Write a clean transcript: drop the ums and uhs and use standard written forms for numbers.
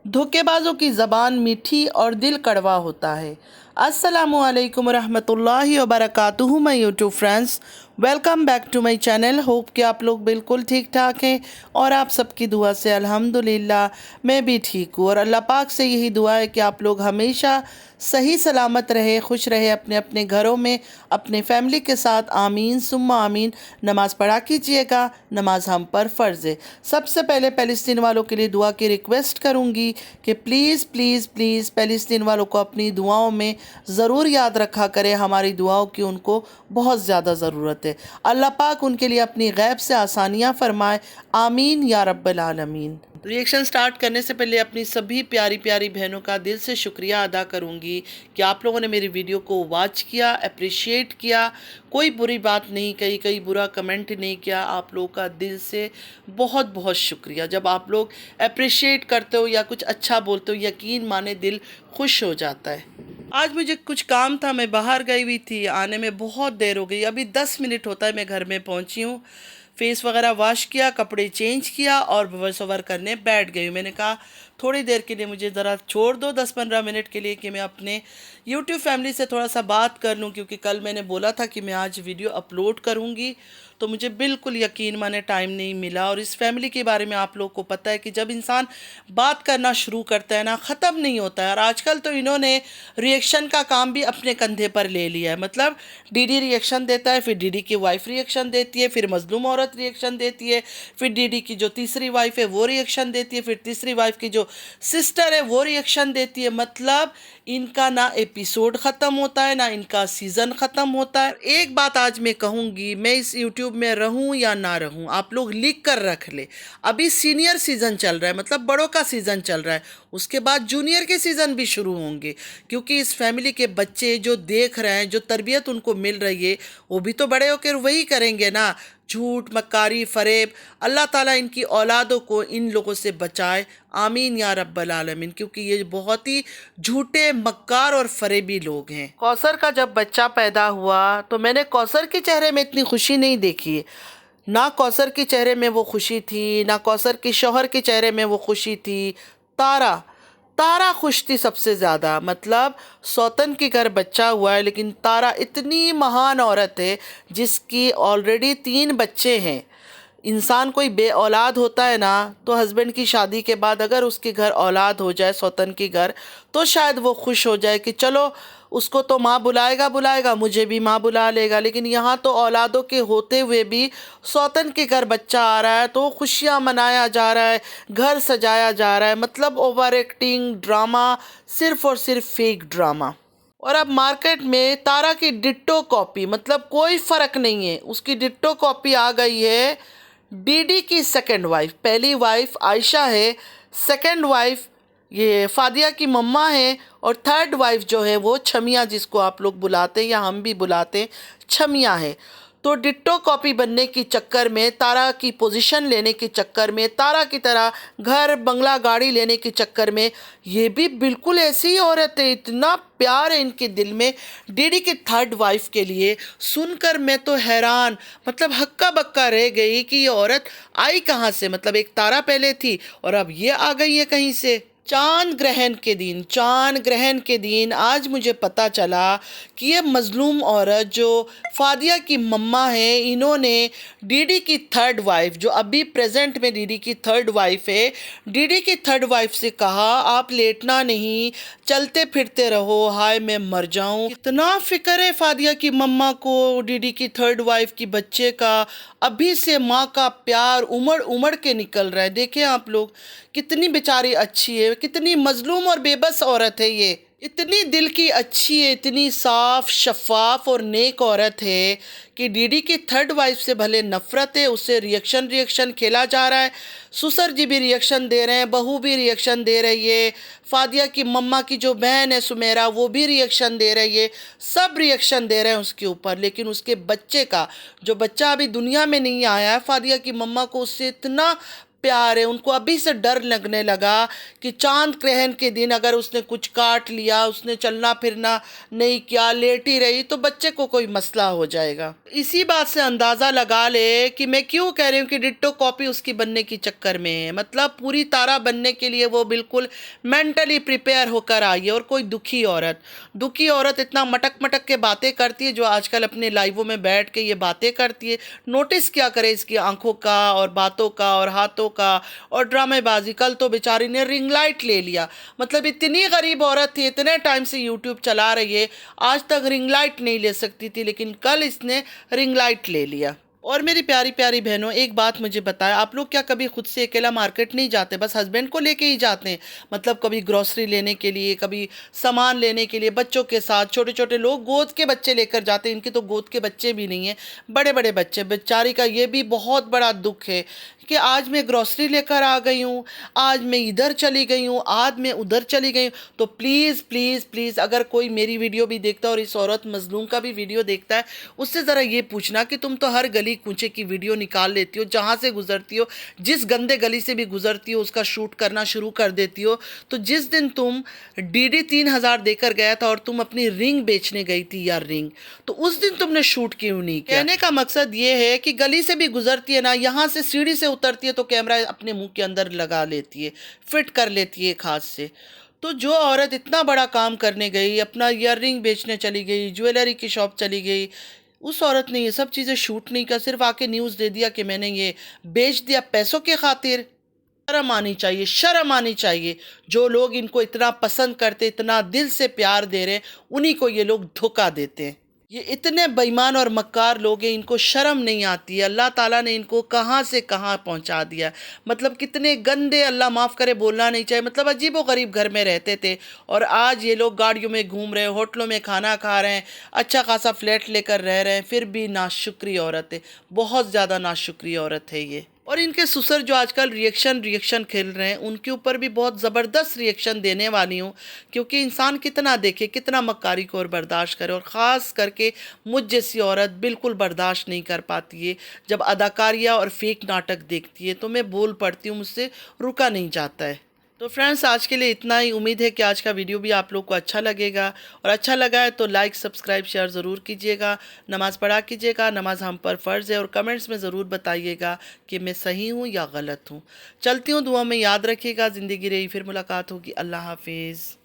धोखेबाजों की ज़बान मीठी और दिल कड़वा होता है। अस्सलामुअलैकुम रहमतुल्लाहि व बरकातुहू my YouTube friends, welcome back to my channel. Hope कि आप लोग बिल्कुल ठीक ठाक हैं और आप सबकी दुआ से अल्हम्दुलिल्लाह मैं भी ठीक हूँ। और अल्लाह पाक से यही दुआ है कि आप लोग हमेशा सही सलामत रहे, खुश रहे अपने अपने घरों में, अपने फैमिली के साथ। आमीन सुम्मा आमीन। नमाज़ पढ़ा कीजिएगा, नमाज हम पर फ़र्ज़ है। सबसे पहले फ़लस्तीन वालों के लिए दुआ की रिक्वेस्ट करूँगी कि प्लीज़ प्लीज़ प्लीज़ फ़लस्तीन वालों को अपनी दुआओं में ज़रूर याद रखा करें। हमारी दुआओं की उनको बहुत ज़्यादा ज़रूरत है। अल्लाह पाक उनके लिए अपनी गैब से आसानियाँ फरमाए। आमीन या रब्बल आलमीन। रिएक्शन स्टार्ट करने से पहले अपनी सभी प्यारी प्यारी बहनों का दिल से शुक्रिया अदा करूंगी कि आप लोगों ने मेरी वीडियो को वॉच किया, अप्रिशिएट किया, कोई बुरी बात नहीं कही, कहीं बुरा कमेंट नहीं किया। आप लोगों का दिल से बहुत बहुत शुक्रिया। जब आप लोग अप्रिशिएट करते हो या कुछ अच्छा बोलते हो, यकीन माने दिल खुश हो जाता है। आज मुझे कुछ काम था, मैं बाहर गई हुई थी, आने में बहुत देर हो गई। अभी 10 मिनट होता है मैं घर में पहुंची हूँ। फेस वगैरह वॉश किया, कपड़े चेंज किया और वॉइस ओवर करने बैठ गई। मैंने कहा थोड़ी देर के लिए मुझे ज़रा छोड़ दो, 10-15 मिनट के लिए, कि मैं अपने यूट्यूब फैमिली से थोड़ा सा बात कर लूँ, क्योंकि कल मैंने बोला था कि मैं आज वीडियो अपलोड करूँगी, तो मुझे बिल्कुल यकीन माने टाइम नहीं मिला। और इस फैमिली के बारे में आप लोग को पता है कि जब इंसान बात करना शुरू करता है ना, ख़त्म नहीं होता है। और आजकल तो इन्होंने रिएक्शन का काम भी अपने कंधे पर ले लिया है। मतलब डीडी रिएक्शन देता है, फिर डीडी की वाइफ रिएक्शन देती है, फिर मजलूम औरत रिएक्शन देती है, फिर डीडी की जो तीसरी वाइफ है वो रिएक्शन देती है, फिर तीसरी वाइफ की जो सिस्टर है वो रिएक्शन देती है। मतलब इनका ना एपिसोड ख़त्म होता है, ना इनका सीज़न ख़त्म होता है। एक बात आज मैं कहूँगी, मैं इस यूट्यूब में रहूँ या ना रहूँ, आप लोग लिख कर रख ले। अभी सीनियर सीज़न चल रहा है, मतलब बड़ों का सीज़न चल रहा है, उसके बाद जूनियर के सीज़न भी शुरू होंगे। क्योंकि इस फैमिली के बच्चे जो देख रहे हैं, जो तरबियत उनको मिल रही है, वो भी तो बड़े होकर वही करेंगे ना। झूठ, मक्कारी, फरेब। अल्लाह ताला इनकी औलादों को इन लोगों से बचाए। आमीन या रब्बल आलमीन। क्योंकि ये बहुत ही झूठे, मक्कार और फरेबी लोग हैं। कौसर का जब बच्चा पैदा हुआ तो मैंने कौसर के चेहरे में इतनी खुशी नहीं देखी। ना कौसर के चेहरे में वो खुशी थी, ना कौसर के शौहर के चेहरे में वो खुशी थी। तारा तारा खुश थी सबसे ज़्यादा। मतलब सौतन के घर बच्चा हुआ है, लेकिन तारा इतनी महान औरत है जिसकी ऑलरेडी 3 बच्चे हैं। इंसान कोई बे औलाद होता है ना, तो हस्बैंड की शादी के बाद अगर उसके घर औलाद हो जाए, सौतन के घर, तो शायद वो खुश हो जाए कि चलो उसको तो माँ बुलाएगा बुलाएगा, मुझे भी माँ बुला लेगा। लेकिन यहाँ तो औलादों के होते हुए भी सौतन के घर बच्चा आ रहा है तो खुशियाँ मनाया जा रहा है, घर सजाया जा रहा है। मतलब ओवर एक्टिंग, ड्रामा, सिर्फ और सिर्फ फेक ड्रामा। और अब मार्केट में तारा की डिट्टो कॉपी, मतलब कोई फ़र्क नहीं है, उसकी डिट्टो कॉपी आ गई है डीडी की सेकंड वाइफ। पहली वाइफ आयशा है, सेकंड वाइफ ये फादिया की मम्मा है, और थर्ड वाइफ जो है वो छमिया, जिसको आप लोग बुलाते हैं या हम भी बुलाते हैं, छमिया है। तो डिट्टो कॉपी बनने की चक्कर में, तारा की पोजीशन लेने के चक्कर में, तारा की तरह घर बंगला गाड़ी लेने के चक्कर में, ये भी बिल्कुल ऐसी ही औरत है। इतना प्यार है इनके दिल में डीडी की थर्ड वाइफ के लिए। सुनकर मैं तो हैरान, मतलब हक्का बक्का रह गई कि ये औरत आई कहाँ से। मतलब एक तारा पहले थी और अब ये आ गई है कहीं से। चांद ग्रहण के दिन, चांद ग्रहण के दिन आज मुझे पता चला कि ये मजलूम औरत जो फादिया की मम्मा है, इन्होंने डीडी की थर्ड वाइफ, जो अभी प्रेजेंट में डीडी की थर्ड वाइफ है, डीडी की थर्ड वाइफ से कहा आप लेटना नहीं, चलते फिरते रहो, हाय मैं मर जाऊं। इतना फिक्र है फादिया की मम्मा को डीडी की थर्ड वाइफ की बच्चे का। अभी से माँ का प्यार उमड़ उमड़ के निकल रहा है। देखें आप लोग, कितनी बेचारी अच्छी है, कितनी मजलूम और बेबस औरत है ये। इतनी दिल की अच्छी है, इतनी साफ शफाफ और नेक औरत है कि डीडी की थर्ड वाइफ से भले नफ़रत है, उससे रिएक्शन खेला जा रहा है। ससुर जी भी रिएक्शन दे रहे हैं, बहू भी रिएक्शन दे रही है, फादिया की मम्मा की जो बहन है सुमेरा वो भी रिएक्शन दे रही है, सब रिएक्शन दे रहे हैं उसके ऊपर। लेकिन उसके बच्चे का, जो बच्चा अभी दुनिया में नहीं आया है, फादिया की मम्मा को उससे इतना प्यार है, उनको अभी से डर लगने लगा कि चांद ग्रहण के दिन अगर उसने कुछ काट लिया, उसने चलना फिरना नहीं किया, लेटी रही, तो बच्चे को कोई मसला हो जाएगा। इसी बात से अंदाज़ा लगा ले कि मैं क्यों कह रही हूँ कि डिट्टो कॉपी उसकी बनने की चक्कर में है। मतलब पूरी तारा बनने के लिए वो बिल्कुल मेंटली प्रिपेयर होकर आई है। और कोई दुखी औरत इतना मटक मटक के बातें करती है, जो आजकल अपने लाइवों में बैठ के ये बातें करती है। नोटिस क्या करे इसकी आंखों का और बातों का और हाथों का और ड्रामेबाजी। कल तो बेचारी ने रिंग लाइट ले लिया। मतलब इतनी गरीब औरत थी, इतने टाइम से यूट्यूब चला रही है, आज तक रिंग लाइट नहीं ले सकती थी, लेकिन कल इसने रिंग लाइट ले लिया। और मेरी प्यारी प्यारी बहनों, एक बात मुझे बताएं, आप लोग क्या कभी खुद से अकेला मार्केट नहीं जाते? बस हस्बैंड को लेके ही जाते हैं? मतलब कभी ग्रोसरी लेने के लिए, कभी सामान लेने के लिए, बच्चों के साथ। छोटे छोटे लोग गोद के बच्चे लेकर जाते हैं, इनके तो गोद के बच्चे भी नहीं हैं, बड़े बड़े बच्चे। बेचारी का ये भी बहुत बड़ा दुख है कि आज मैं ग्रोसरी लेकर आ गई हूँ, आज मैं इधर चली गई हूँ, आज मैं उधर चली गई हूँ। तो प्लीज़ प्लीज़ प्लीज़, अगर कोई मेरी वीडियो भी देखता है और इस औरत मजलूम का भी वीडियो देखता है, उससे ज़रा ये पूछना कि तुम तो हर गली कूचे की वीडियो निकाल लेती हो, जहाँ से गुजरती हो, जिस गंदे गली से भी गुजरती हो उसका शूट करना शुरू कर देती हो। तो जिस दिन तुम डीडी 3,000 देकर गया था और तुम अपनी रिंग बेचने गई थी, या रिंग, तो उस दिन तुमने शूट क्यों नहीं किया? कहने का मकसद ये है कि गली से भी गुजरती है ना, यहाँ से सीढ़ी से उतरती है तो कैमरा अपने मुंह के अंदर लगा लेती है, फिट कर लेती है एक हाथ से। तो जो औरत इतना बड़ा काम करने गई, अपना ईयररिंग बेचने चली गई, ज्वेलरी की शॉप चली गई, उस औरत ने ये सब चीज़ें शूट नहीं कर, सिर्फ आके न्यूज़ दे दिया कि मैंने ये बेच दिया पैसों के खातिर। शर्म आनी चाहिए, शर्म आनी चाहिए। जो लोग इनको इतना पसंद करते, इतना दिल से प्यार दे रहे हैं, उन्हीं को ये लोग धोखा देते हैं। ये इतने बेईमान और मक्कार लोग हैं, इनको शर्म नहीं आती है। अल्लाह ताला ने इनको कहाँ से कहाँ पहुँचा दिया। मतलब कितने गंदे, अल्लाह माफ़ करे बोलना नहीं चाहिए, मतलब अजीबो गरीब घर में रहते थे, और आज ये लोग गाड़ियों में घूम रहे हैं, होटलों में खाना खा रहे हैं, अच्छा खासा फ्लैट लेकर रह रहे हैं, फिर भी नाशुक्री औरत है, बहुत ज़्यादा नाशुक्री औरत है ये। और इनके ससुर जो आजकल रिएक्शन खेल रहे हैं, उनके ऊपर भी बहुत ज़बरदस्त रिएक्शन देने वाली हूँ, क्योंकि इंसान कितना देखे, कितना मक्कारी को और बर्दाश्त करे। और ख़ास करके मुझ जैसी औरत बिल्कुल बर्दाश्त नहीं कर पाती है जब अदाकारियाँ और फेक नाटक देखती है, तो मैं बोल पड़ती हूँ, मुझसे रुका नहीं जाता है। तो फ्रेंड्स, आज के लिए इतना ही। उम्मीद है कि आज का वीडियो भी आप लोग को अच्छा लगेगा, और अच्छा लगा है तो लाइक सब्सक्राइब शेयर ज़रूर कीजिएगा। नमाज़ पढ़ा कीजिएगा, नमाज़ हम पर फ़र्ज़ है, और कमेंट्स में ज़रूर बताइएगा कि मैं सही हूँ या गलत हूँ। चलती हूँ, दुआ में याद रखिएगा। ज़िंदगी रही फिर मुलाकात होगी। अल्लाह हाफिज़।